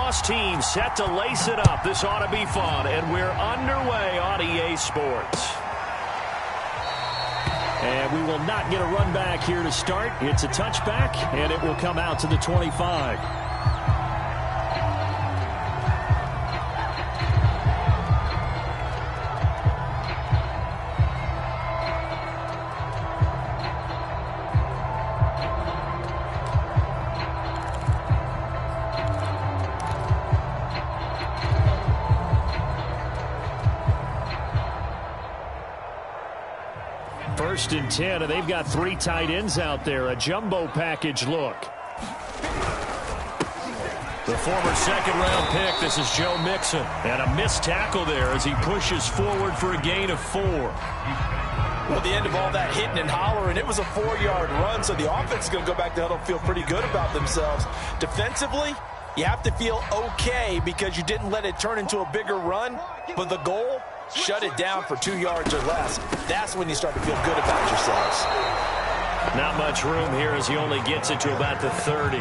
lacrosse team set to lace it up. This ought to be fun, and we're underway on EA Sports. And we will not get a run back here to start. It's a touchback, and it will come out to the 25. First and 10, and they've got 3 tight ends out there. A jumbo package look. The former second-round pick, this is Joe Mixon. And a missed tackle there as he pushes forward for a gain of 4. Well, the end of all that hitting and hollering, it was a 4-yard run, so the offense is going to go back to huddle and feel pretty good about themselves. Defensively, you have to feel okay because you didn't let it turn into a bigger run, but the goal, shut it down for 2 yards or less. That's when you start to feel good about yourselves. Not much room here as he only gets it to about the 30.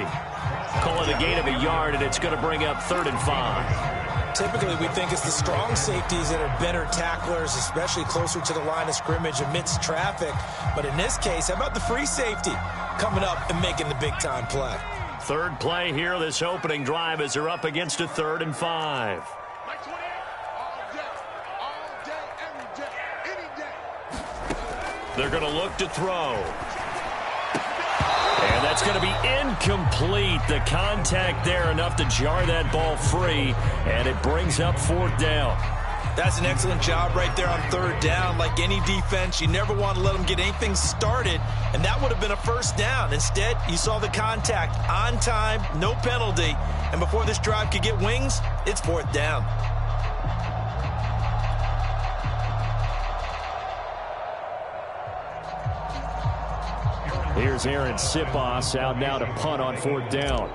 Call it a gain of a yard, and it's going to bring up 3rd and 5. Typically, we think it's the strong safeties that are better tacklers, especially closer to the line of scrimmage amidst traffic. But in this case, how about the free safety coming up and making the big-time play? Third play here, this opening drive, as they're up against a 3rd and 5. They're going to look to throw. And that's going to be incomplete. The contact there enough to jar that ball free, and it brings up 4th down. That's an excellent job right there on 3rd down. Like any defense, you never want to let them get anything started, and that would have been a 1st down. Instead, you saw the contact on time, no penalty, and before this drive could get wings, it's 4th down. Here's Aaron Sipos out now to punt on 4th down.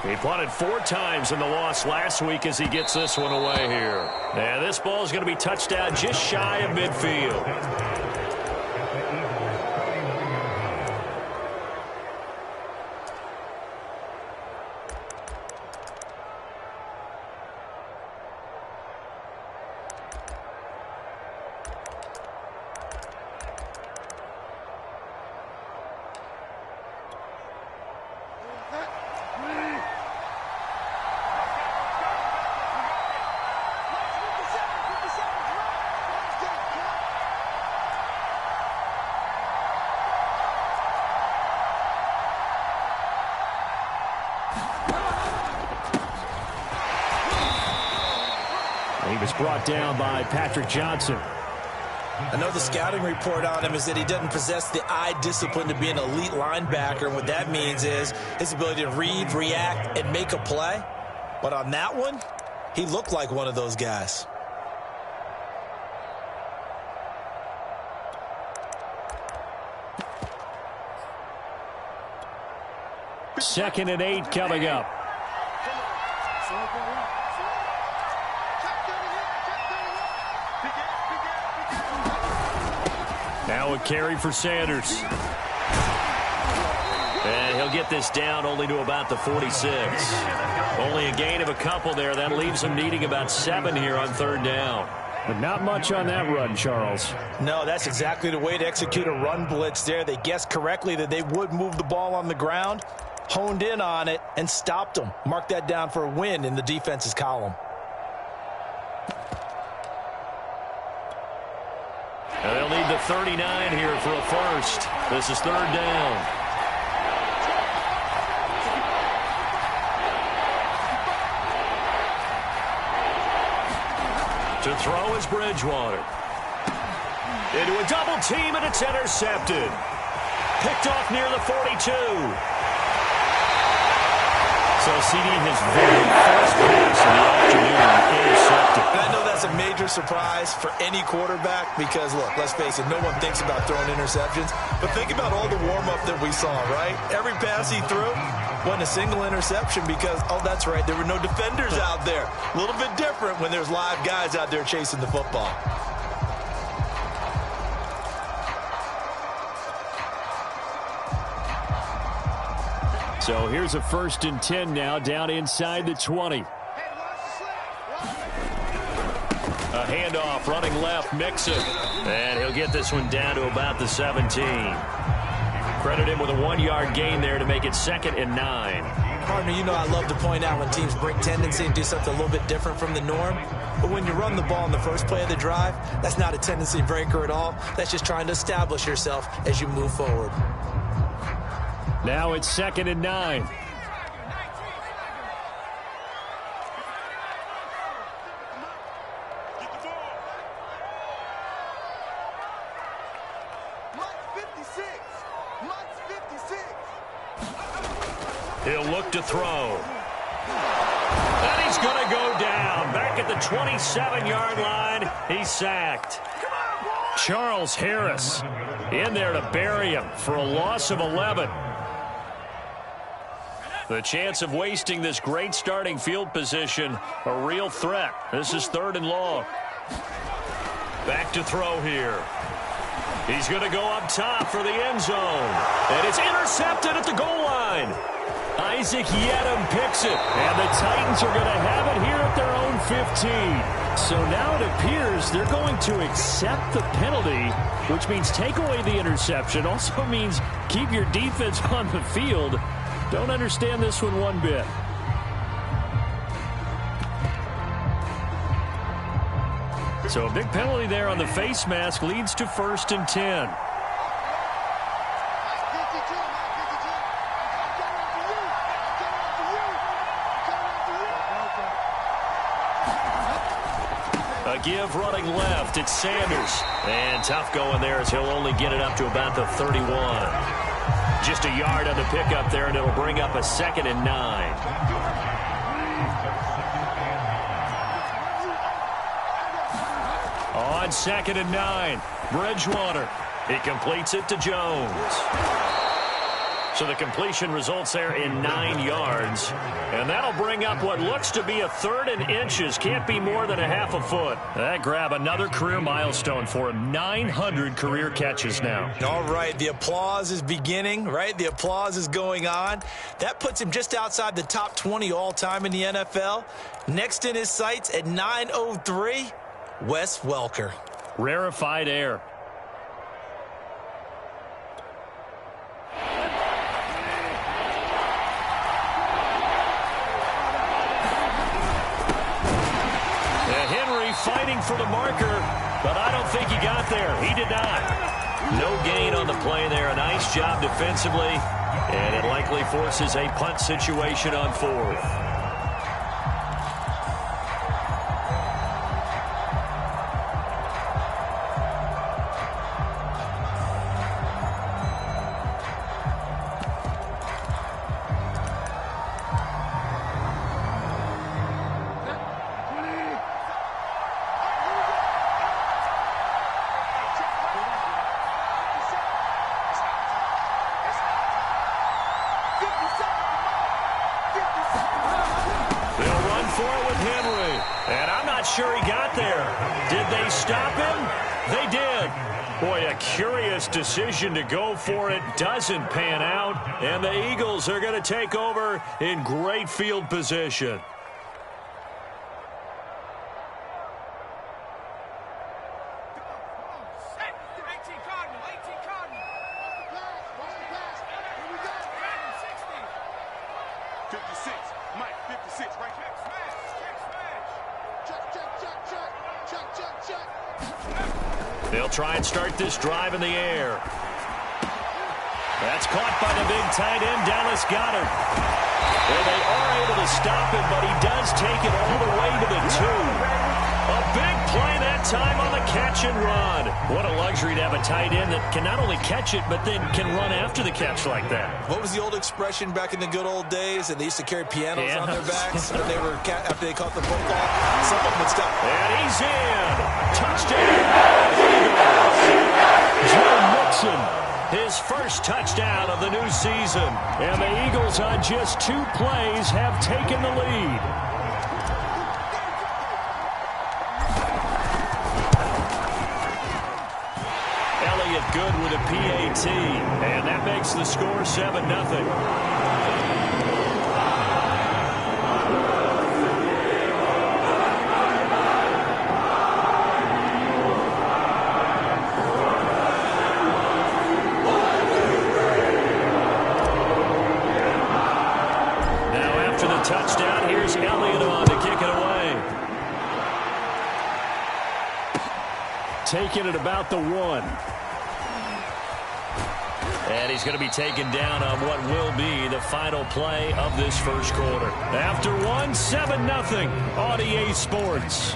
He punted 4 times in the loss last week as he gets this one away here. And this ball is going to be touchdown just shy of midfield. He was brought down by Patrick Johnson. I know the scouting report on him is that he doesn't possess the eye discipline to be an elite linebacker. And what that means is his ability to read, react, and make a play. But on that one, he looked like one of those guys. Second and 8 coming up. Now a carry for Sanders. And he'll get this down only to about the 46. Only a gain of a couple there. That leaves him needing about 7 here on 3rd down. But not much on that run, Charles. No, that's exactly the way to execute a run blitz there. They guessed correctly that they would move the ball on the ground, honed in on it, and stopped them. Mark that down for a win in the defense's column. And they'll need the 39 here for a first. This is 3rd down. To throw is Bridgewater. Into a double team, and it's intercepted. Picked off near the 42. So CD, his very first pass of the afternoon, intercepted. And I know that's a major surprise for any quarterback because, look, let's face it, no one thinks about throwing interceptions. But think about all the warm-up that we saw, right? Every pass he threw wasn't a single interception because, oh, that's right, there were no defenders out there. A little bit different when there's live guys out there chasing the football. So here's a 1st and 10 now, down inside the 20. A handoff, running left, Mixon. And he'll get this one down to about the 17. Credit him with a 1-yard gain there to make it 2nd and 9. Partner, you know I love to point out when teams break tendency and do something a little bit different from the norm. But when you run the ball in the first play of the drive, that's not a tendency breaker at all. That's just trying to establish yourself as you move forward. Now it's 2nd and 9. He'll look to throw. And he's going to go down. Back at the 27-yard line. He's sacked. Charles Harris in there to bury him for a loss of 11. The chance of wasting this great starting field position, a real threat. This is 3rd and long. Back to throw here. He's going to go up top for the end zone. And it's intercepted at the goal line. Isaac Yedem picks it. And the Titans are going to have it here at their own 15. So now it appears they're going to accept the penalty, which means take away the interception. Also means keep your defense on the field. Don't understand this one bit. So a big penalty there on the face mask leads to 1st and 10. A give running left. It's Sanders. And tough going there as he'll only get it up to about the 31. Just a yard on the pickup there, and it'll bring up a 2nd and 9. On 2nd and 9, Bridgewater. He completes it to Jones. So the completion results there in 9 yards. And that'll bring up what looks to be a 3rd and inches. Can't be more than a half a foot. That grab another career milestone for him. 900 career catches now. All right, the applause is beginning, right? The applause is going on. That puts him just outside the top 20 all-time in the NFL. Next in his sights at 903, Wes Welker. Rarefied air. Fighting for the marker, but I don't think he got there. He did not. No gain on the play there. A nice job defensively, and it likely forces a punt situation on 4th. Sure he got there. Did they stop him? They did. Boy, a curious decision to go for it. Doesn't pan out. And the Eagles are going to take over in great field position. They'll try and start this drive in the air. That's caught by the big tight end, Dallas Goedert. Well, they are able to stop him, but he does take it all the way to the 2. A big play that time on the catch and run. What a luxury to have a tight end that can not only catch it, but then can run after the catch like that. What was the old expression back in the good old days? And they used to carry pianos on their backs when they were after they caught the football. Someone would stop. And he's in. Touchdown. Joe Mixon. His first touchdown of the new season. And the Eagles on just 2 plays have taken the lead. Good with a PAT, and that makes the score 7-0. touchdown. Here's Elliott on to kick it away. Taking it about the 1. And he's going to be taken down on what will be the final play of this first quarter. After 1, 7-0 on EA Sports.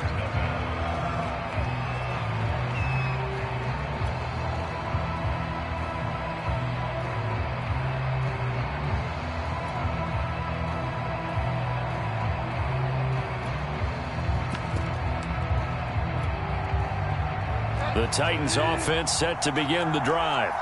The Titans offense set to begin the drive.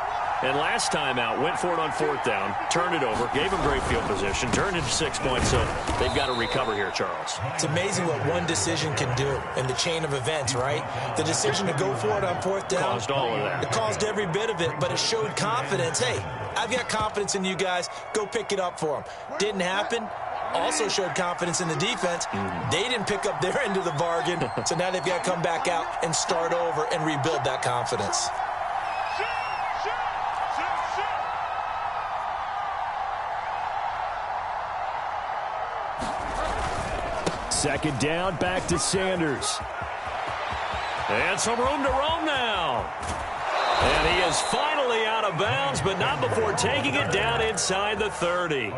And last time out, went for it on 4th down, turned it over, gave them great field position, turned it to 6 points. So they've got to recover here, Charles. It's amazing what one decision can do in the chain of events, right? The decision to go for it on 4th down. Caused all of that. It caused every bit of it, but it showed confidence. Hey, I've got confidence in you guys. Go pick it up for them. Didn't happen. Also showed confidence in the defense. They didn't pick up their end of the bargain, so now they've got to come back out and start over and rebuild that confidence. Second down, back to Sanders. And some room to roam now. And he is finally out of bounds, but not before taking it down inside the 30.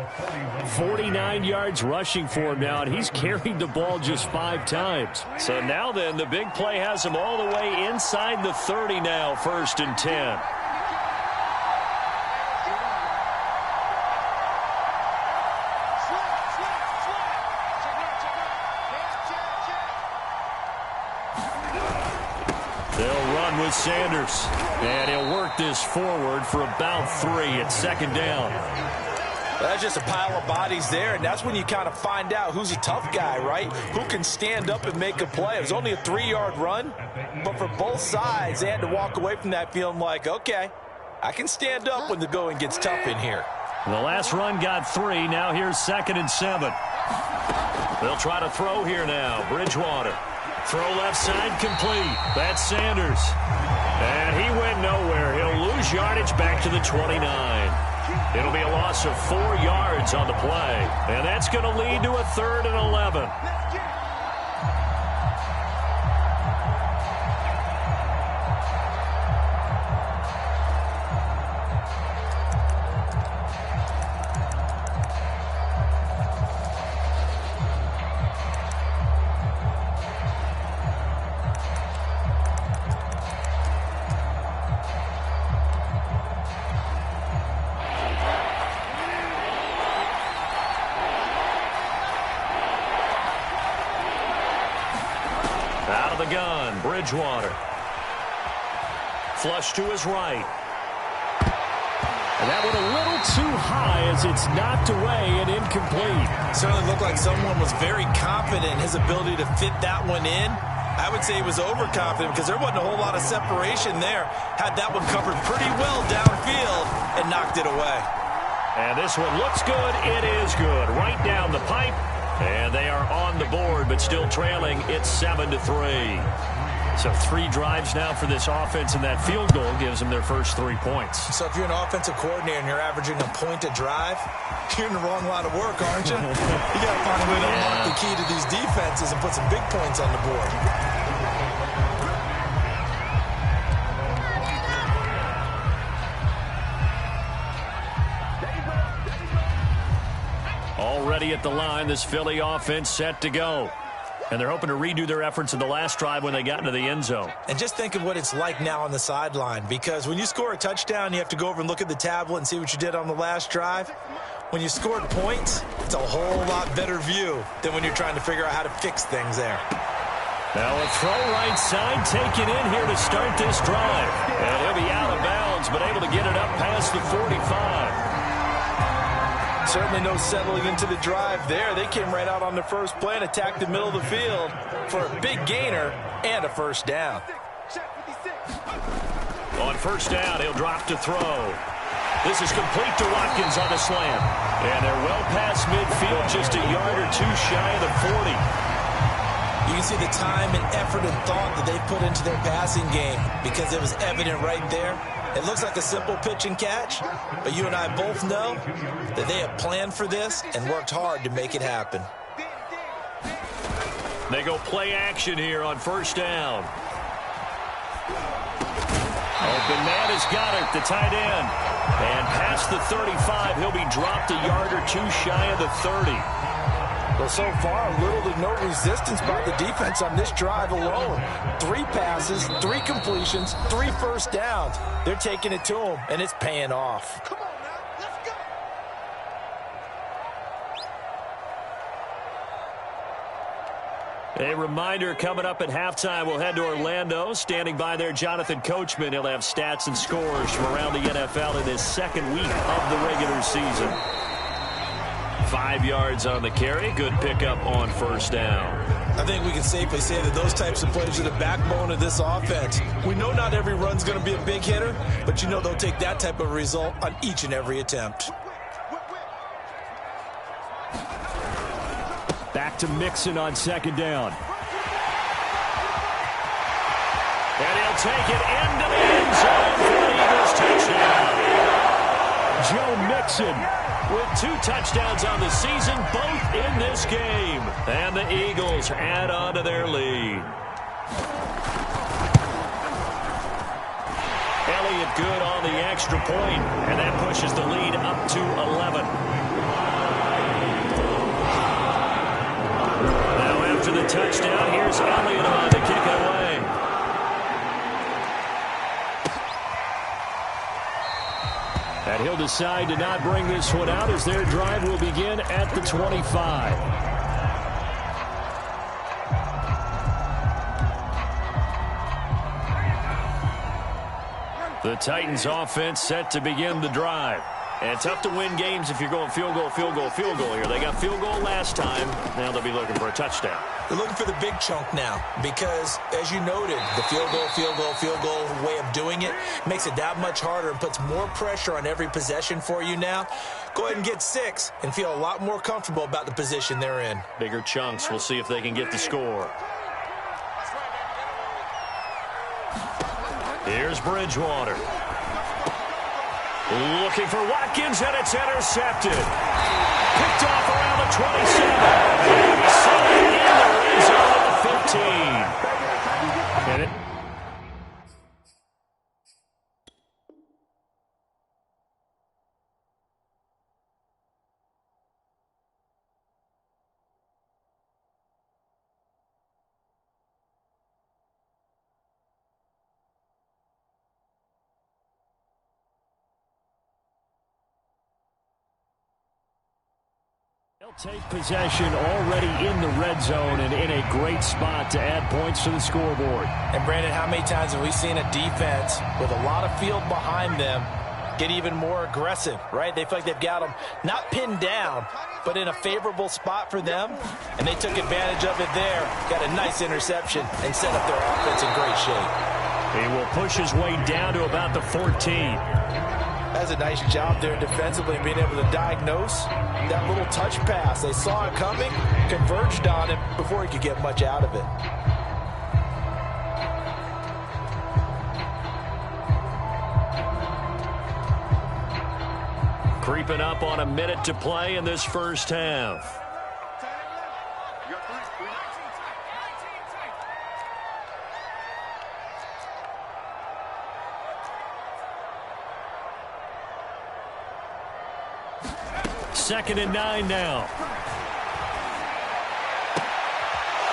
49 yards rushing for him now, and he's carried the ball just 5 times. So now then, the big play has him all the way inside the 30 now, 1st and 10. They'll run with Sanders. And he'll work this forward for about 3 at 2nd down. That's just a pile of bodies there, and that's when you kind of find out who's a tough guy, right? Who can stand up and make a play. It was only a 3-yard run, but for both sides, they had to walk away from that feeling like, okay, I can stand up when the going gets tough in here. The last run got 3. Now here's 2nd and 7. They'll try to throw here now. Bridgewater. Throw left side complete. That's Sanders. And he went nowhere. He'll lose yardage back to the 29. It'll be a loss of 4 yards on the play. And that's going to lead to a 3rd and 11. Out of the gun, Bridgewater. Flush to his right. And that went a little too high as it's knocked away and incomplete. Certainly looked like someone was very confident in his ability to fit that one in. I would say he was overconfident because there wasn't a whole lot of separation there. Had that one covered pretty well downfield and knocked it away. And this one looks good. It is good. Right down the pipe. And they are on the board, but still trailing. It's 7-3. So 3 drives now for this offense, and that field goal gives them their first 3 points. So if you're an offensive coordinator and you're averaging a point a drive, you're in the wrong line of work, aren't you? You got to find a way to unlock the key to these defenses and put some big points on the board. Already at the line, this Philly offense set to go. And they're hoping to redo their efforts in the last drive when they got into the end zone. And just think of what it's like now on the sideline, because when you score a touchdown, you have to go over and look at the tablet and see what you did on the last drive. When you scored points, it's a whole lot better view than when you're trying to figure out how to fix things there. Now a throw right side taken in here to start this drive. And he'll be out of bounds, but able to get it up past the 45. Certainly no settling into the drive there. They came right out on the first play and attacked the middle of the field for a big gainer and a first down. On first down, he'll drop to throw. This is complete to Watkins on the slant. And they're well past midfield, just a yard or two shy of the 40. You can see the time and effort and thought that they put into their passing game because it was evident right there. It looks like a simple pitch and catch, but you and I both know that they have planned for this and worked hard to make it happen. They go play action here on first down. Open man has got it, the tight end. And past the 35, he'll be dropped a yard or two shy of the 30. Well, so far, little to no resistance by the defense on this drive alone. 3 passes, 3 completions, 3 first downs. They're taking it to them, and it's paying off. Come on now, let's go. A reminder coming up at halftime, we'll head to Orlando. Standing by there, Jonathan Coachman. He'll have stats and scores from around the NFL in his second week of the regular season. 5 yards on the carry. Good pickup on first down. I think we can safely say that those types of plays are the backbone of this offense. We know not every run's going to be a big hitter, but you know they'll take that type of result on each and every attempt. Back to Mixon on second down. And he'll take it into the end zone for the Eagles touchdown. Joe Mixon with 2 touchdowns on the season, both in this game. And the Eagles add on to their lead. Elliott good on the extra point, and that pushes the lead up to 11. Now after the touchdown, here's Elliott on to kick it away. And he'll decide to not bring this one out as their drive will begin at the 25. The Titans offense set to begin the drive. And tough to win games if you're going field goal, field goal, field goal here. They got field goal last time. Now they'll be looking for a touchdown. They're looking for the big chunk now because, as you noted, the field goal way of doing it makes it that much harder and puts more pressure on every possession for you now. Go ahead and get 6 and feel a lot more comfortable about the position they're in. Bigger chunks. We'll see if they can get the score. Here's Bridgewater. Looking for Watkins, and it's intercepted. Picked off around the 27. And set in the red zone at the 15. Hit it. They'll take possession already in the red zone and in a great spot to add points to the scoreboard. And Brandon, how many times have we seen a defense with a lot of field behind them get even more aggressive, right? They feel like they've got them not pinned down, but in a favorable spot for them, and they took advantage of it there, got a nice interception, and set up their offense in great shape. He will push his way down to about the 14. That's a nice job there defensively, being able to diagnose that little touch pass. They saw it coming, converged on it before he could get much out of it. Creeping up on a minute to play in this first half. Second and 9 now.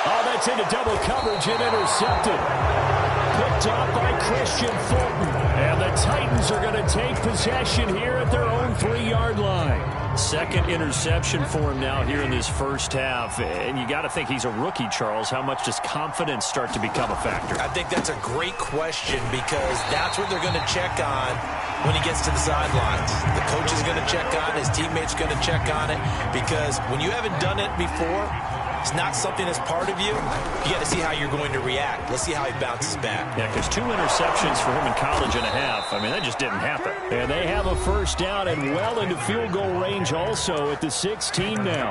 Oh, that's into double coverage and intercepted. Picked off by Christian Fulton. And the Titans are going to take possession here at their own 3-yard line. Second interception for him now here in this first half. And you got to think he's a rookie, Charles. How much does confidence start to become a factor? I think that's a great question because that's what they're going to check on when he gets to the sidelines. The coach is going to check on it. His teammates are going to check on it because when you haven't done it before, it's not something that's part of you. You got to see how you're going to react. Let's see how he bounces back. Yeah, because 2 interceptions for him in college and a half. I mean, that just didn't happen. And they have a first down and well into field goal range also at the 16 now.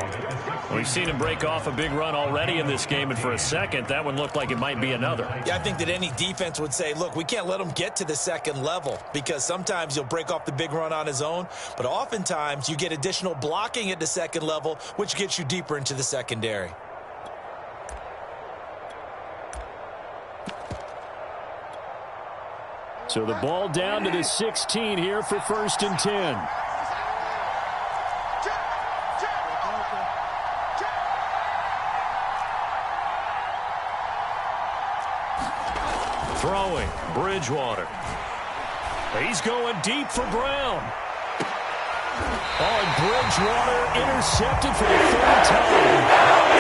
We've seen him break off a big run already in this game, and for a second, that one looked like it might be another. Yeah, I think that any defense would say, look, we can't let him get to the second level, because sometimes he'll break off the big run on his own, but oftentimes you get additional blocking at the second level, which gets you deeper into the secondary. So the ball down to the 16 here for 1st and 10. Throwing, Bridgewater. He's going deep for Brown. Oh, and Bridgewater intercepted for the 3rd time.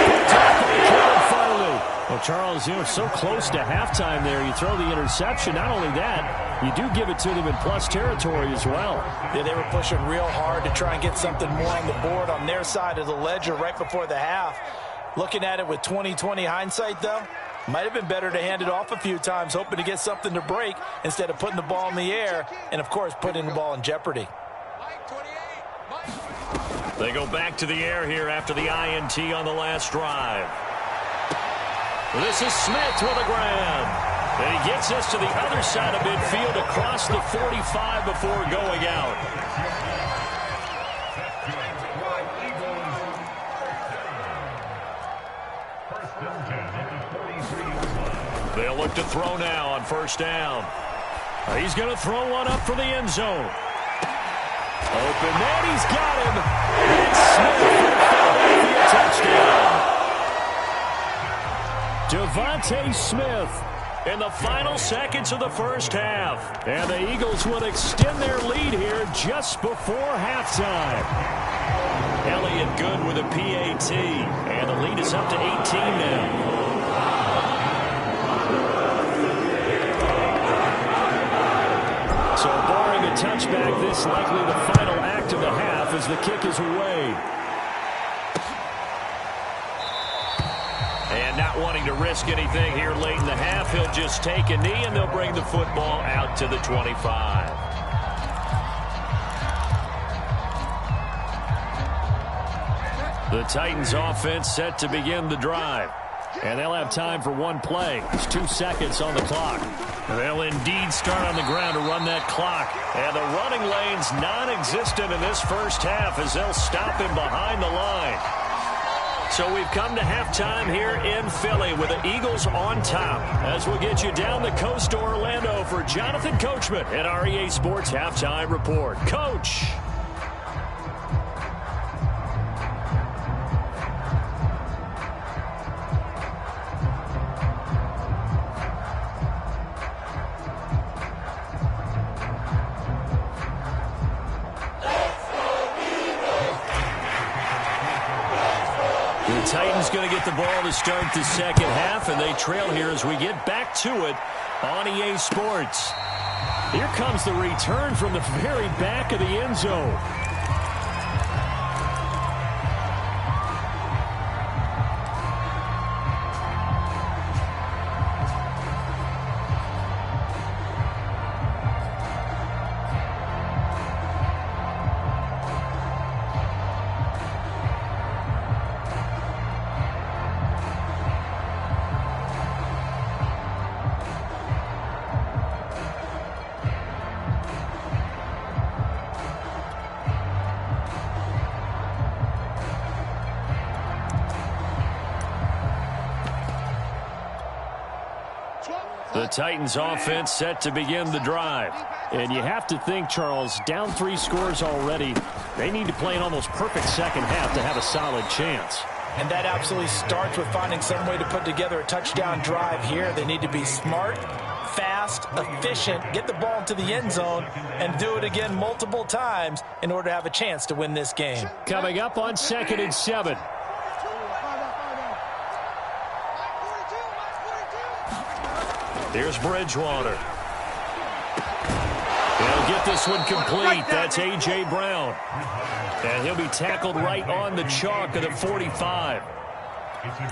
Picked up by Caleb Farley. Well, Charles, you know, so close to halftime there. You throw the interception. Not only that, you do give it to them in plus territory as well. Yeah, they were pushing real hard to try and get something more on the board on their side of the ledger right before the half. Looking at it with 20/20 hindsight, though, might have been better to hand it off a few times, hoping to get something to break instead of putting the ball in the air and, of course, putting the ball in jeopardy. They go back to the air here after the INT on the last drive. This is Smith with a grab. And he gets us to the other side of midfield across the 45 before going out. They'll look to throw now on 1st down. He's going to throw one up for the end zone. Open man, he's got him. And Smith for the Philadelphia touchdown. Devontae Smith in the final seconds of the 1st half. And the Eagles will extend their lead here just before halftime. Elliott good with a PAT. And the lead is up to 18 now. So barring a touchback, this likely the final act of the half as the kick is away. And not wanting to risk anything here late in the half, he'll just take a knee and they'll bring the football out to the 25. The Titans offense set to begin the drive. And they'll have time for one play. It's 2 seconds on the clock. They'll indeed start on the ground to run that clock. And the running lane's non-existent in this 1st half as they'll stop him behind the line. So we've come to halftime here in Philly with the Eagles on top. As we'll get you down the coast to Orlando for Jonathan Coachman at REA Sports Halftime Report. Coach. Titans going to get the ball to start the 2nd half, and they trail here as we get back to it on EA Sports. Here comes the return from the very back of the end zone. The Titans offense set to begin the drive. And you have to think, Charles, down 3 scores already. They need to play an almost perfect 2nd half to have a solid chance. And that absolutely starts with finding some way to put together a touchdown drive here. They need to be smart, fast, efficient, get the ball into the end zone, and do it again multiple times in order to have a chance to win this game. Coming up on 2nd and 7. Here's Bridgewater. He'll get this one complete. That's A.J. Brown. And he'll be tackled right on the chalk of the 45.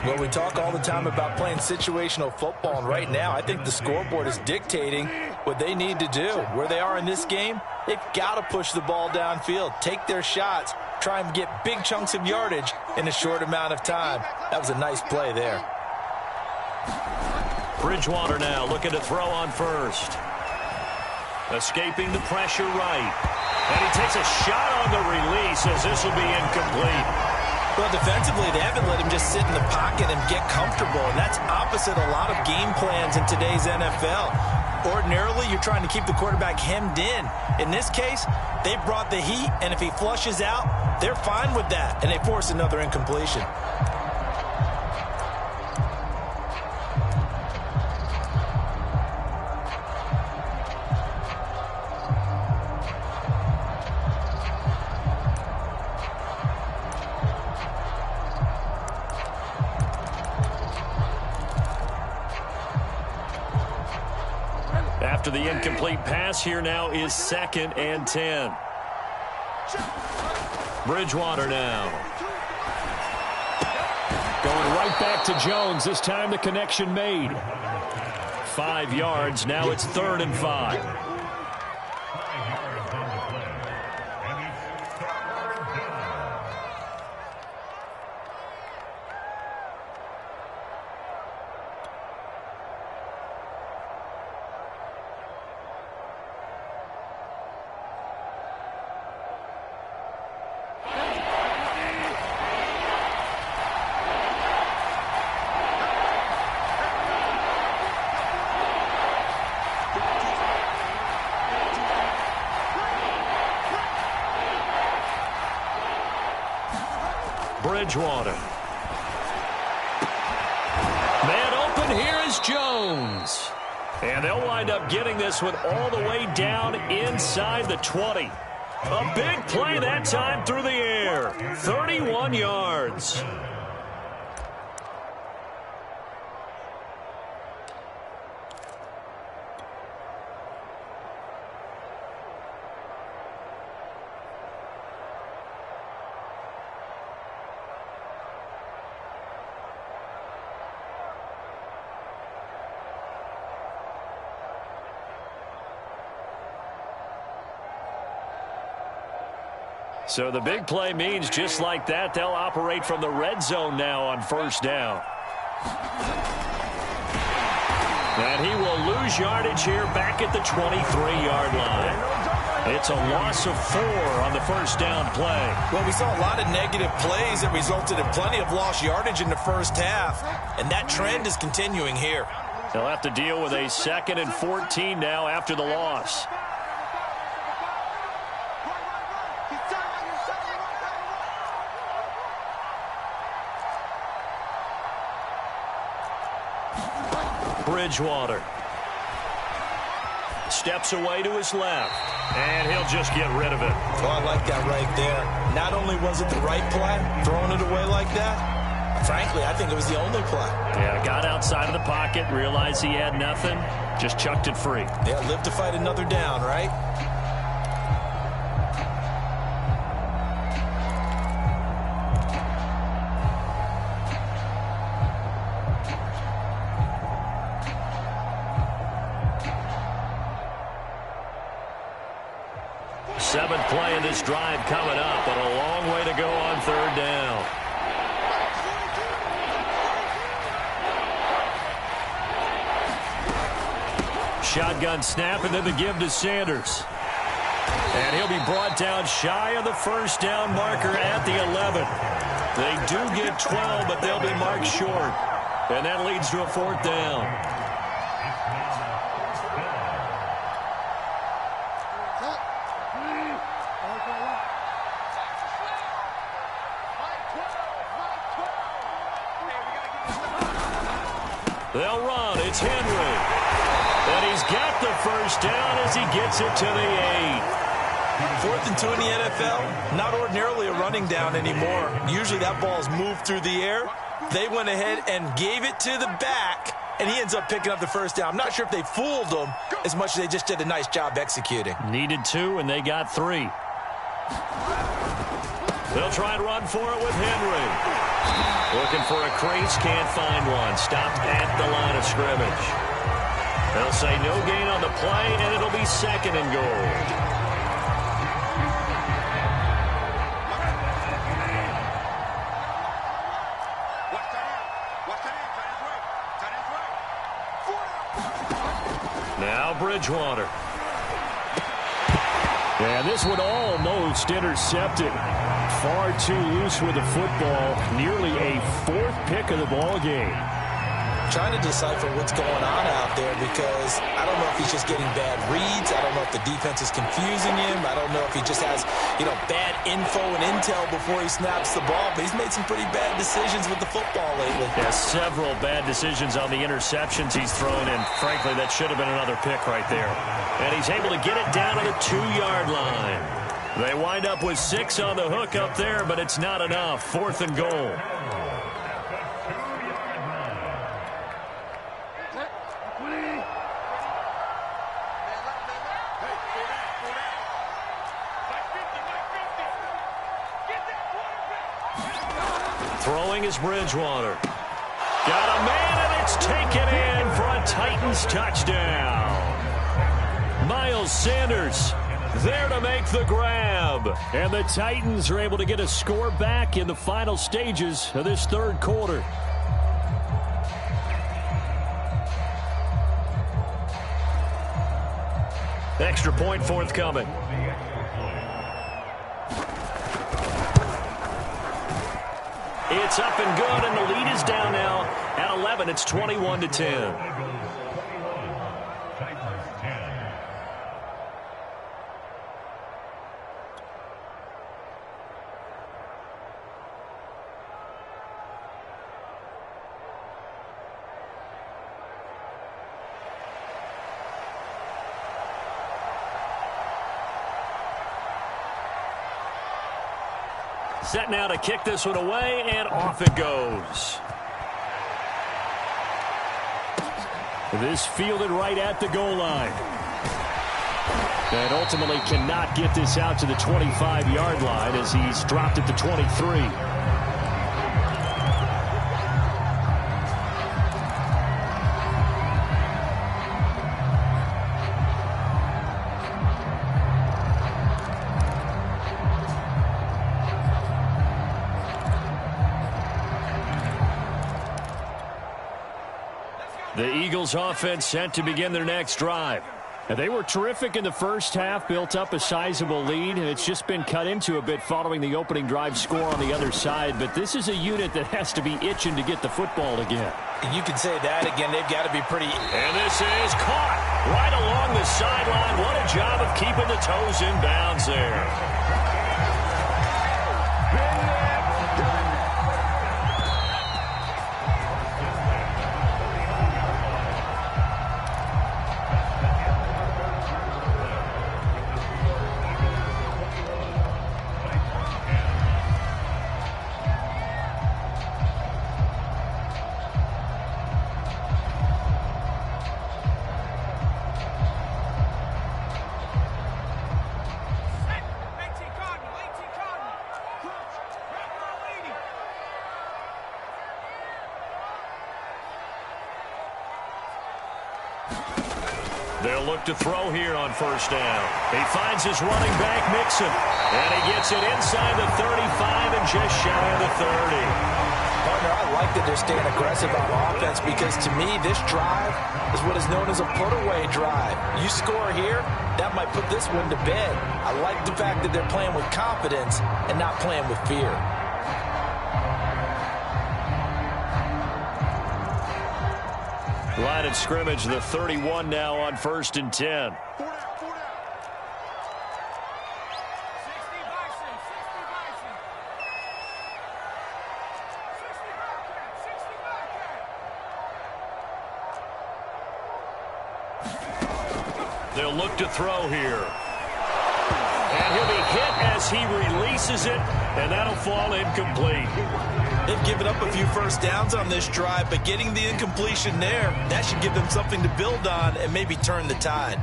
Well, we talk all the time about playing situational football, and right now I think the scoreboard is dictating what they need to do. Where they are in this game, they've got to push the ball downfield, take their shots, try and get big chunks of yardage in a short amount of time. That was a nice play there. Bridgewater now looking to throw on first. Escaping the pressure right. And he takes a shot on the release as this will be incomplete. Well, defensively, they haven't let him just sit in the pocket and get comfortable, and that's opposite a lot of game plans in today's NFL. Ordinarily, you're trying to keep the quarterback hemmed in. In this case, they brought the heat, and if he flushes out, they're fine with that, and they force another incompletion. After the incomplete pass, here now is 2nd and 10. Bridgewater now. Going right back to Jones. This time the connection made. 5 yards. Now it's 3rd and 5. Bridgewater. Man open, here is Jones. And they'll wind up getting this one all the way down inside the 20. A big play that time through the air. 31 yards. So the big play means just like that, they'll operate from the red zone now on 1st down. And he will lose yardage here back at the 23-yard line. It's a loss of 4 on the 1st down play. Well, we saw a lot of negative plays that resulted in plenty of lost yardage in the first half, and that trend is continuing here. They'll have to deal with a 2nd and 14 now after the loss. Bridgewater steps away to his left, and he'll just get rid of it. Oh, I like that right there. Not only was it the right play, throwing it away like that, frankly, I think it was the only play. Yeah, got outside of the pocket, realized he had nothing, just chucked it free. Yeah, live to fight another down, right? Seventh play of this drive coming up, but a long way to go on 3rd down. Shotgun snap, and then the give to Sanders. And he'll be brought down shy of the 1st down marker at the 11. They do get 12, but they'll be marked short. And that leads to a 4th down. They'll run. It's Henry. And he's got the 1st down as he gets it to the 8. 4th and 2 in the NFL, not ordinarily a running down anymore. Usually that ball's moved through the air. They went ahead and gave it to the back, and he ends up picking up the 1st down. I'm not sure if they fooled him as much as they just did a nice job executing. Needed 2, and they got 3. They'll try and run for it with Henry. Looking for a crease, can't find one. Stopped at the line of scrimmage. They'll say no gain on the play, and it'll be 2nd and goal. Bridgewater. And this one almost intercepted. Far too loose with the football. Nearly a 4th pick of the ball game. Trying to decipher what's going on out there because I don't know if he's just getting bad reads. I don't know if the defense is confusing him. I don't know if he just has, bad info and intel before he snaps the ball. But he's made some pretty bad decisions with the football lately. Yeah, several bad decisions on the interceptions he's thrown in. Frankly, that should have been another pick right there. And he's able to get it down to the 2-yard line. They wind up with 6 on the hook up there, but it's not enough. 4th and goal. Throwing is Bridgewater. Got a man, and it's taken in for a Titans touchdown. Miles Sanders there to make the grab. And the Titans are able to get a score back in the final stages of this 3rd quarter. Extra point forthcoming. It's up and good, and the lead is down now at 11. It's 21-10. Set now to kick this one away, and off it goes. This fielded right at the goal line. And ultimately cannot get this out to the 25-yard line as he's dropped at the 23. The Eagles offense set to begin their next drive. And they were terrific in the first half, built up a sizable lead, and it's just been cut into a bit following the opening drive score on the other side. But this is a unit that has to be itching to get the football again. You can say that again. They've got to be pretty... And this is caught right along the sideline. What a job of keeping the toes in bounds there. They'll look to throw here on first down. He finds his running back, Mixon. And he gets it inside the 35 and just shy of the 30. Partner, I like that they're staying aggressive on offense because to me, this drive is what is known as a put-away drive. You score here, that might put this one to bed. I like the fact that they're playing with confidence and not playing with fear. Line of scrimmage, the 31 now on 1st and 10. They'll look to throw here. And he'll be hit as he releases it, and that'll fall incomplete. They've given up a few first downs on this drive, but getting the incompletion there, that should give them something to build on and maybe turn the tide.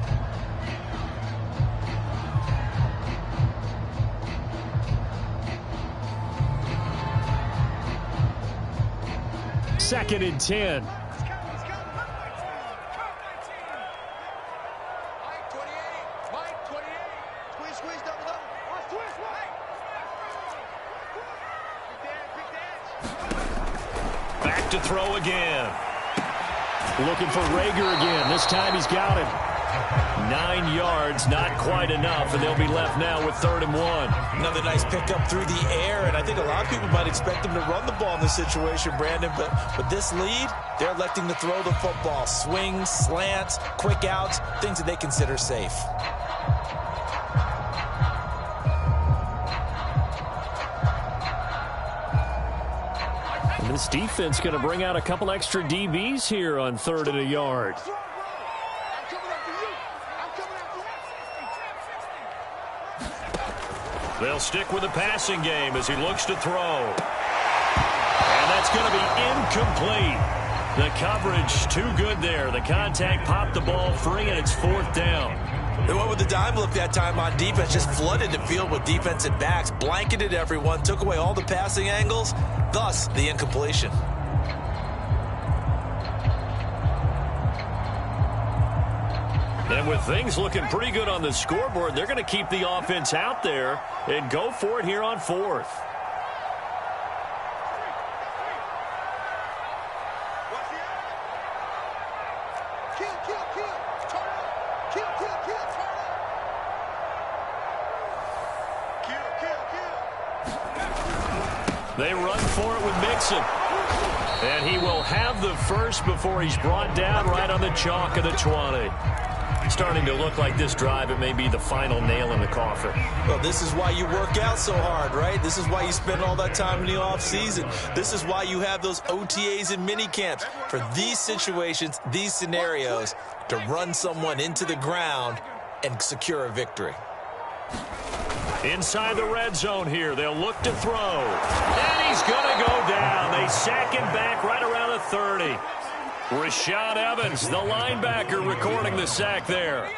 Second and 10. Back to throw again. Looking for Rager again. This time he's got it. 9 yards, not quite enough, and they'll be left now with 3rd and 1. Another nice pickup through the air, and I think a lot of people might expect them to run the ball in this situation, Brandon, but with this lead, they're electing to throw the football. Swings, slants, quick outs, things that they consider safe. And this defense going to bring out a couple extra DBs here on 3rd and a yard. They'll stick with the passing game as he looks to throw. And that's going to be incomplete. The coverage too good there. The contact popped the ball free, and it's 4th down. They went with the dime look that time on defense, just flooded the field with defensive backs, blanketed everyone, took away all the passing angles, thus the incompletion. And with things looking pretty good on the scoreboard, they're going to keep the offense out there and go for it here on 4th. They run for it with Mixon. And he will have the first before he's brought down right on the chalk of the 20. Starting to look like this drive, it may be the final nail in the coffin. Well, this is why you work out so hard, right? This is why you spend all that time in the offseason. This is why you have those OTAs and mini camps. For these situations, these scenarios, to run someone into the ground and secure a victory. Inside the red zone here, they'll look to throw. And he's going to go down. They sack him back right around the 30. Rashad Evans, the linebacker, recording the sack there.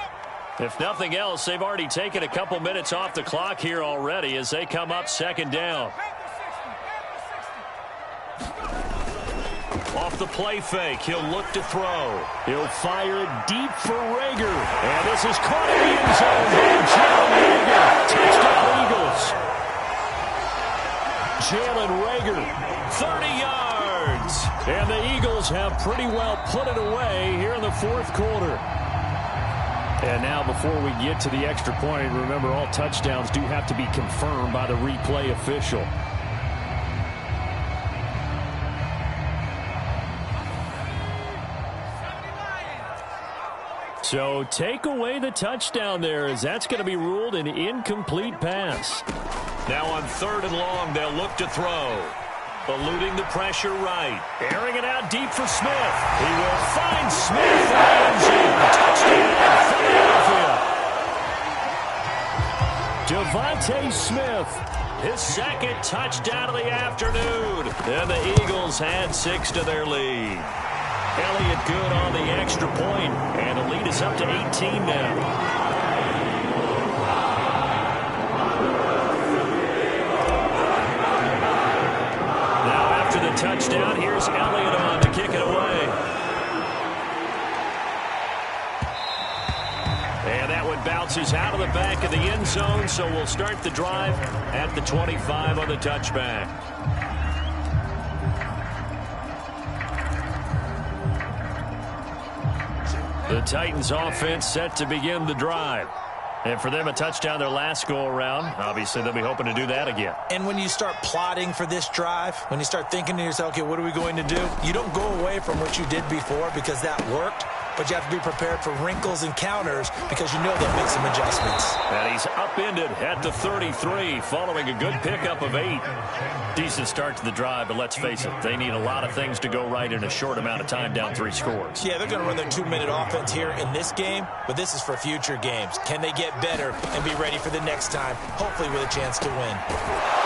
If nothing else, they've already taken a couple minutes off the clock here already as they come up 2nd down. Off the play fake, he'll look to throw. He'll fire it deep for Reagor. And this is caught in the end zone by Jalen Reagor. Touchdown Eagles. Jalen Reagor, 30 yards. And the Eagles have pretty well put it away here in the 4th quarter. And now before we get to the extra point, remember all touchdowns do have to be confirmed by the replay official. So take away the touchdown there, as that's going to be ruled an incomplete pass. Now on 3rd and long, they'll look to throw. Eluding the pressure right. Airing it out deep for Smith. He will find Smith in the end zone. Touchdown, Philadelphia. Devontae Smith, his 2nd touchdown of the afternoon. And the Eagles add 6 to their lead. Elliott good on the extra point, and the lead is up to 18 now. Touchdown. Here's Elliott on to kick it away. And that one bounces out of the back of the end zone, so we'll start the drive at the 25 on the touchback. The Titans offense set to begin the drive. And for them, a touchdown their last go-around. Obviously, they'll be hoping to do that again. And when you start plotting for this drive, when you start thinking to yourself, okay, what are we going to do? You don't go away from what you did before because that worked, but you have to be prepared for wrinkles and counters because you know they'll make some adjustments. And he's upended at the 33 following a good pickup of 8. Decent start to the drive, but let's face it, they need a lot of things to go right in a short amount of time, down 3 scores. Yeah, they're going to run their 2-minute offense here in this game, but this is for future games. Can they get better and be ready for the next time, hopefully with a chance to win?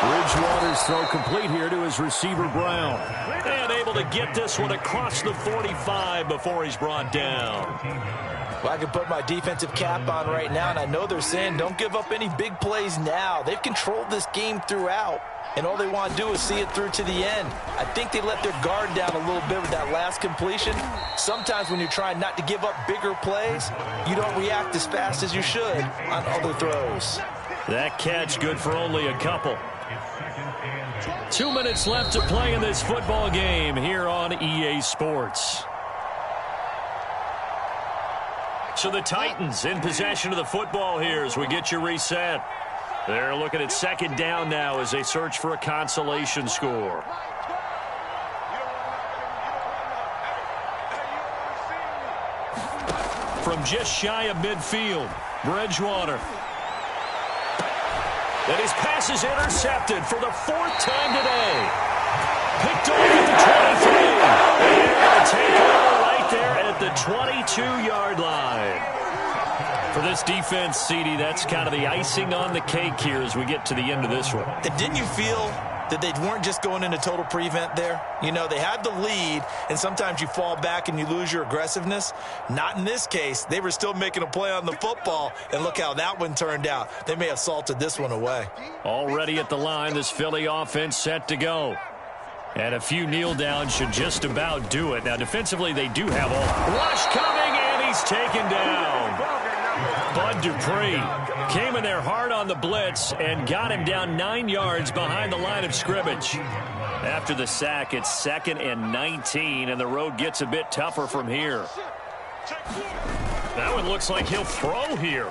Bridgewater's throw complete here to his receiver, Brown. And able to get this one across the 45 before he's brought down. Well, I can put my defensive cap on right now, and I know they're saying don't give up any big plays now. They've controlled this game throughout, and all they want to do is see it through to the end. I think they let their guard down a little bit with that last completion. Sometimes when you're trying not to give up bigger plays, you don't react as fast as you should on other throws. That catch good for only a couple. 2 minutes left to play in this football game here on EA Sports. So the Titans in possession of the football here as we get you reset. They're looking at second down now as they search for a consolation score. From just shy of midfield, Bridgewater. And his pass is intercepted for the fourth time today. Picked off at the 23. And a takeover right there at the 22-yard line. For this defense, CD, that's kind of the icing on the cake here as we get to the end of this one. And didn't you feel that they weren't just going into total prevent there? You know, they had the lead, and sometimes you fall back and you lose your aggressiveness. Not in this case. They were still making a play on the football, and look how that one turned out. They may have salted this one away. Already at the line, this Philly offense set to go. And a few kneel downs should just about do it. Now, defensively, they do have all. Rush coming, and he's taken down. Bud Dupree came in there hard on the blitz and got him down 9 yards behind the line of scrimmage. After the sack, it's 2nd and 19, and the road gets a bit tougher from here. That one looks like he'll throw here.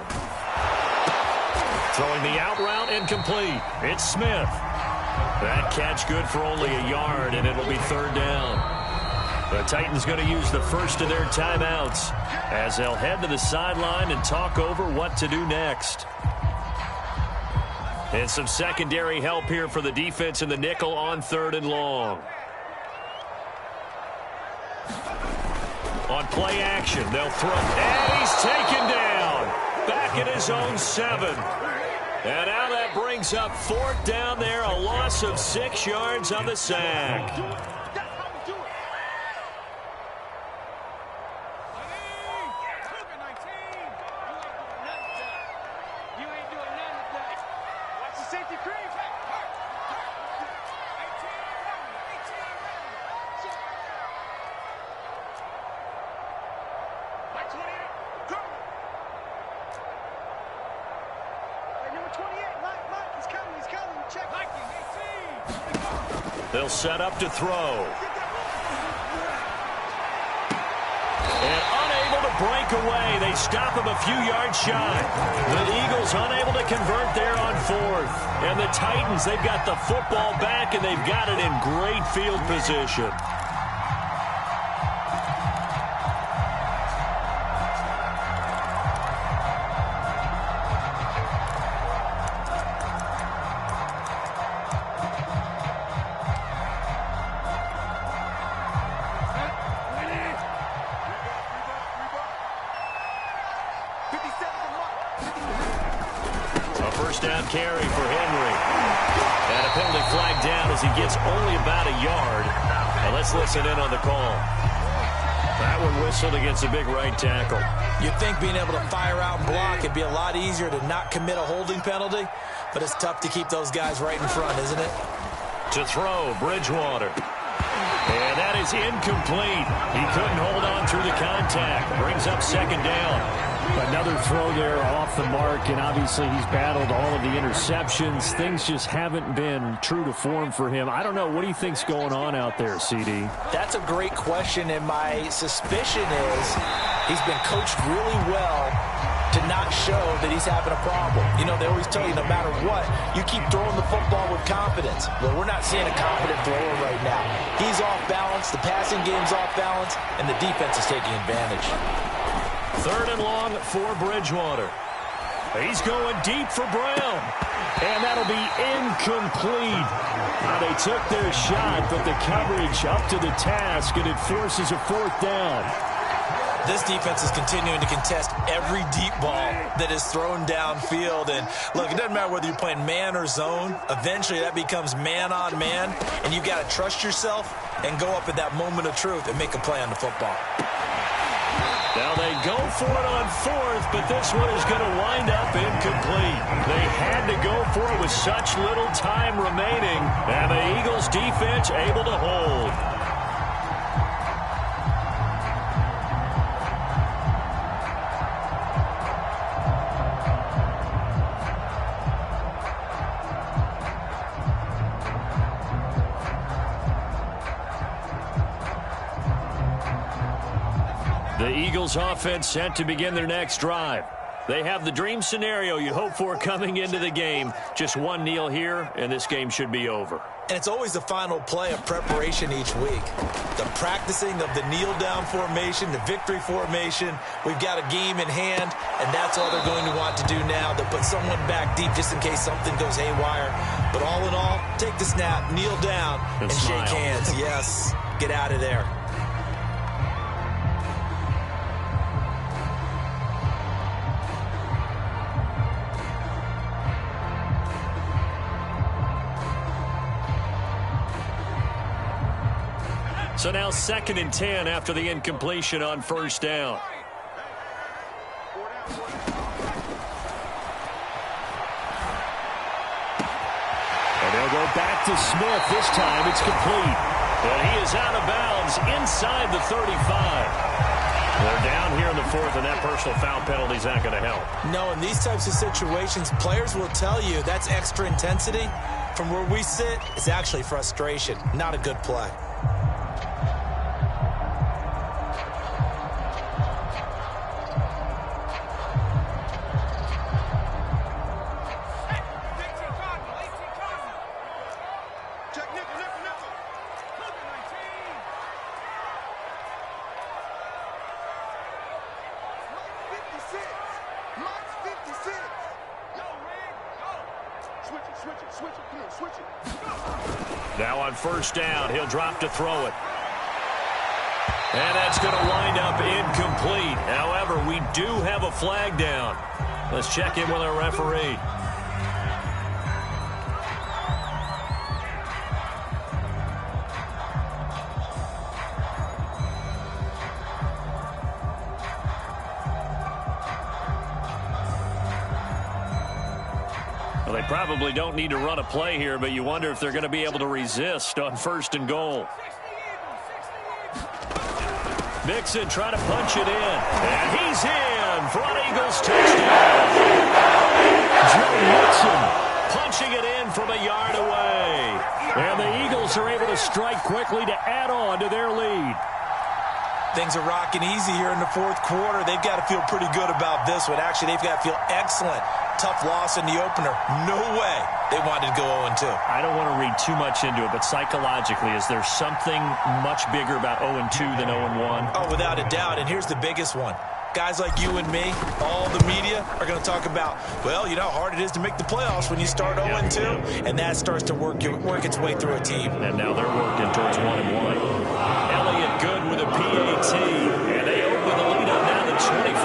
Throwing the out route incomplete. It's Smith. That catch good for only a yard, and it'll be 3rd down. The Titans going to use the first of their timeouts as they'll head to the sideline and talk over what to do next. And some secondary help here for the defense in the nickel on 3rd and long. On play action, they'll throw. And he's taken down. Back at his own 7. And now that brings up 4th down there, a loss of 6 yards on the sack. They'll set up to throw. And unable to break away. They stop him a few yards shy. The Eagles unable to convert there on 4th. And the Titans, they've got the football back, and they've got it in great field position. Down carry for Henry. And a penalty flag down as he gets only about a yard. Now let's listen in on the call. That one whistled against a big right tackle. You'd think being able to fire out and block it'd be a lot easier to not commit a holding penalty, but it's tough to keep those guys right in front, isn't it? To throw, Bridgewater. And that is incomplete. He couldn't hold on through the contact. Brings up 2nd down. Another throw there off the mark, and obviously he's battled all of the interceptions. Things just haven't been true to form for him. I don't know. What do you think's going on out there, CD? That's a great question, and my suspicion is he's been coached really well to not show that he's having a problem. You know, they always tell you no matter what, you keep throwing the football with confidence. Well, we're not seeing a confident thrower right now. He's off balance, the passing game's off balance, and the defense is taking advantage. 3rd and long for Bridgewater. He's going deep for Brown. And that'll be incomplete. They took their shot, but the coverage up to the task, and it forces a 4th down. This defense is continuing to contest every deep ball that is thrown downfield. And, look, it doesn't matter whether you're playing man or zone. Eventually, that becomes man-on-man, and you've got to trust yourself and go up at that moment of truth and make a play on the football. Now they go for it on 4th, but this one is going to wind up incomplete. They had to go for it with such little time remaining, and the Eagles defense able to hold. The Eagles offense set to begin their next drive. They have the dream scenario you hope for coming into the game. Just one kneel here, and this game should be over. And it's always the final play of preparation each week. The practicing of the kneel-down formation, the victory formation. We've got a game in hand, and that's all they're going to want to do now. They'll put someone back deep just in case something goes haywire. But all in all, take the snap, kneel down, and shake hands. Yes, get out of there. So now 2nd and 10 after the incompletion on first down. And they'll go back to Smith. This time it's complete. And he is out of bounds inside the 35. They're down here in the 4th, and that personal foul penalty is not going to help. No, in these types of situations, players will tell you that's extra intensity. From where we sit, it's actually frustration, not a good play. Now on first down, he'll drop to throw it. And that's going to wind up incomplete. However, we do have a flag down. Let's check in with our referee. Well, they probably don't need to run a play here, but you wonder if they're going to be able to resist on 1st and goal. Mixon trying to punch it in. And he's in for an Eagles touchdown. Joe Mixon punching it in from a yard away. And the Eagles are able to strike quickly to add on to their lead. Things are rocking easy here in the 4th quarter. They've got to feel pretty good about this one. Actually, they've got to feel excellent. Tough loss in the opener. No way they wanted to go 0-2. I don't want to read too much into it, but psychologically, is there something much bigger about 0-2 than 0-1? Oh, without a doubt. And here's the biggest one. Guys like you and me, all the media, are going to talk about, well, you know how hard it is to make the playoffs when you start 0-2, and that starts to work its way through a team. And now they're working towards 1-1. Elliott good with a PAT, and they open the lead up now to 25.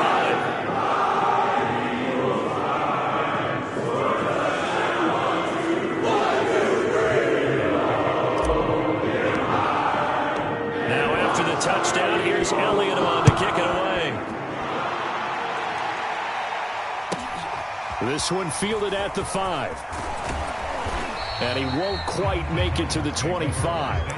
Now after the touchdown, here's Elliott on to kick it away. This one fielded at the 5. And he won't quite make it to the 25.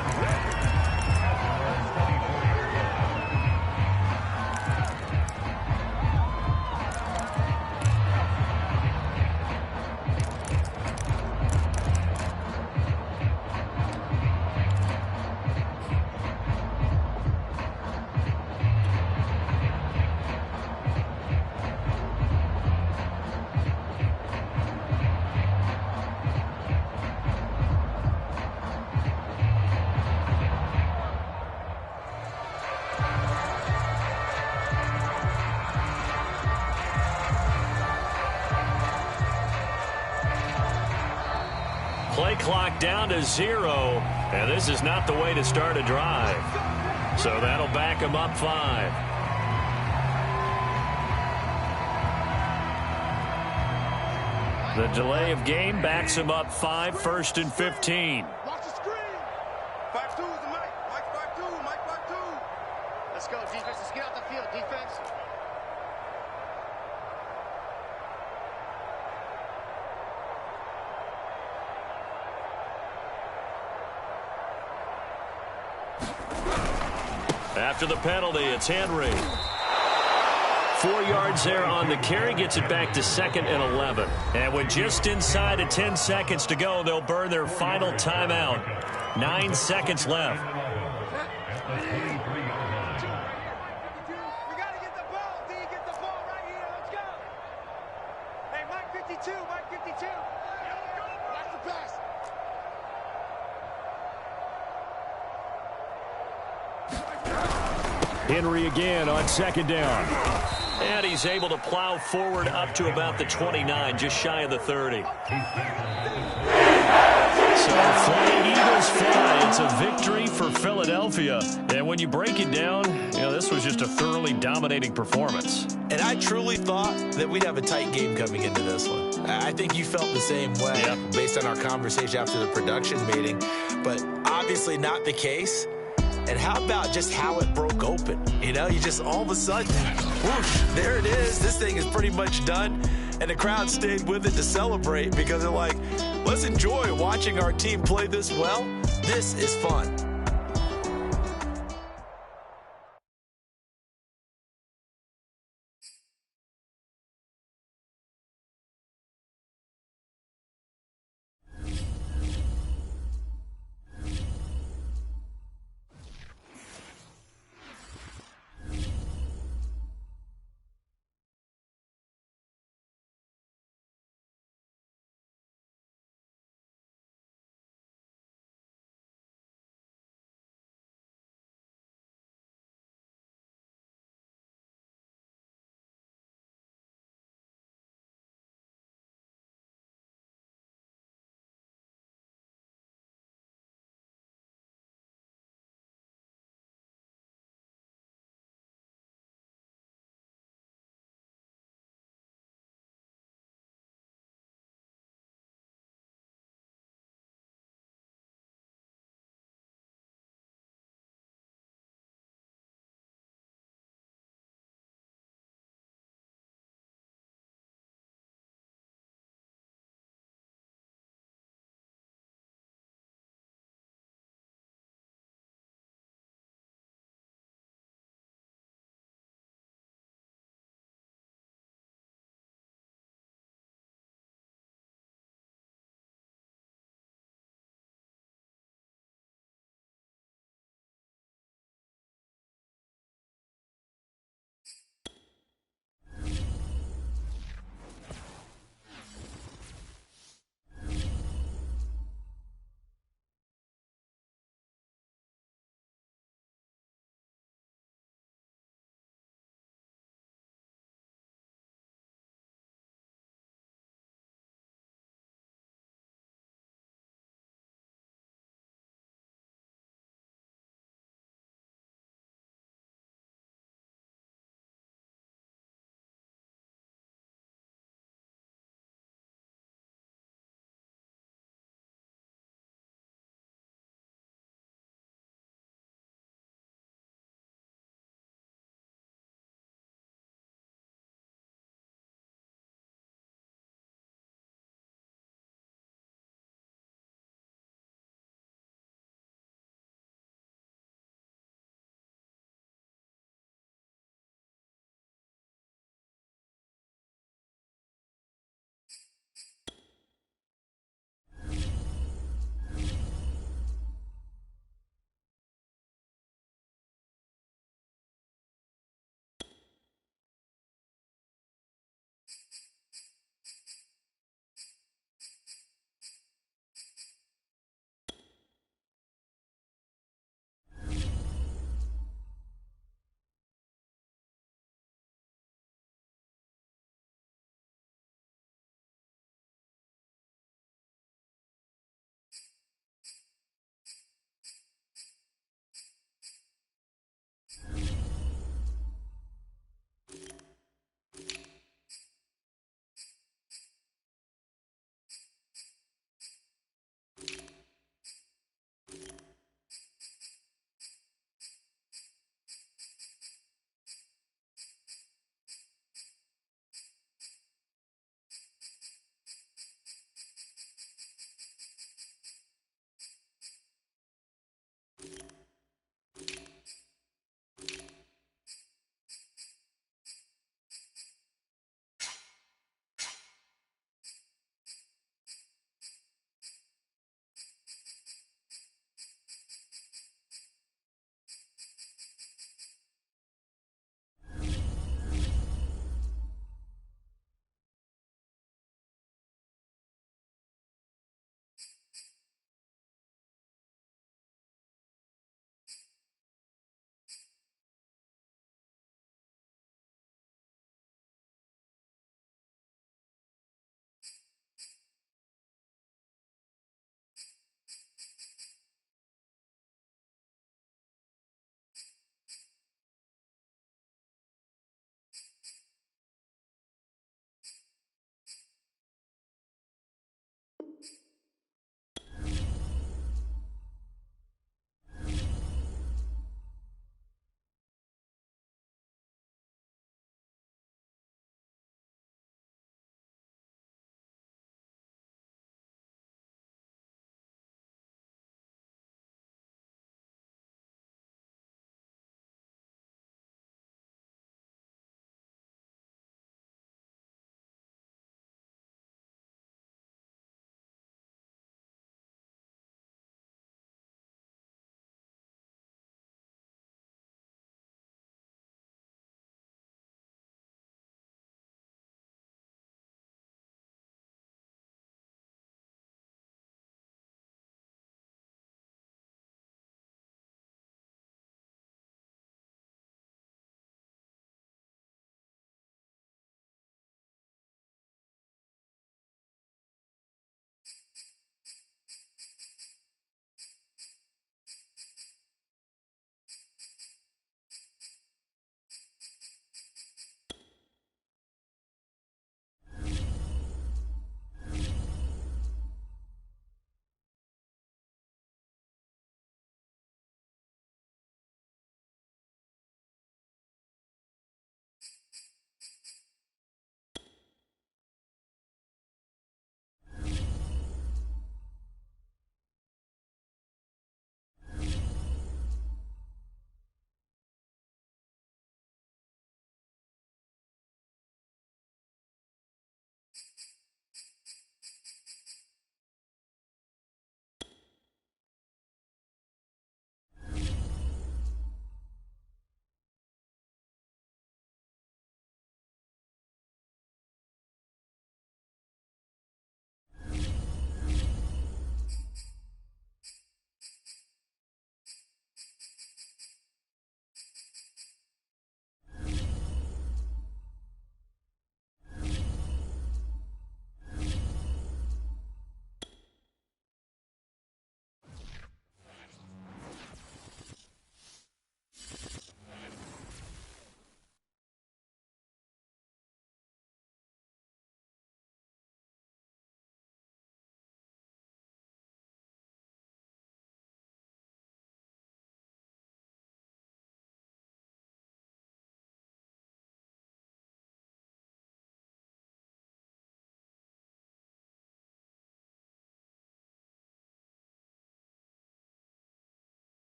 Play clock down to 0, and this is not the way to start a drive. So that'll back them up 5. The delay of game backs them up 5, 1st and 15. Watch the screen. 5-2 is the Mike. Mike 5-2. Mike 5-2. Let's go, defense. Let's get out the field, defense. After the penalty, it's Henry. 4 yards there on the carry, gets it back to 2nd and 11. And with just inside of 10 seconds to go, they'll burn their final timeout. 9 seconds left. Henry again on second down. And he's able to plow forward up to about the 29, just shy of the 30. So Flying Eagles fly. It's a victory for Philadelphia. And when you break it down, this was just a thoroughly dominating performance. And I truly thought that we'd have a tight game coming into this one. I think you felt the same way based on our conversation after the production meeting. But obviously not the case. And how about just how it broke open? You just all of a sudden, whoosh, there it is. This thing is pretty much done. And the crowd stayed with it to celebrate because they're like, let's enjoy watching our team play this well. This is fun.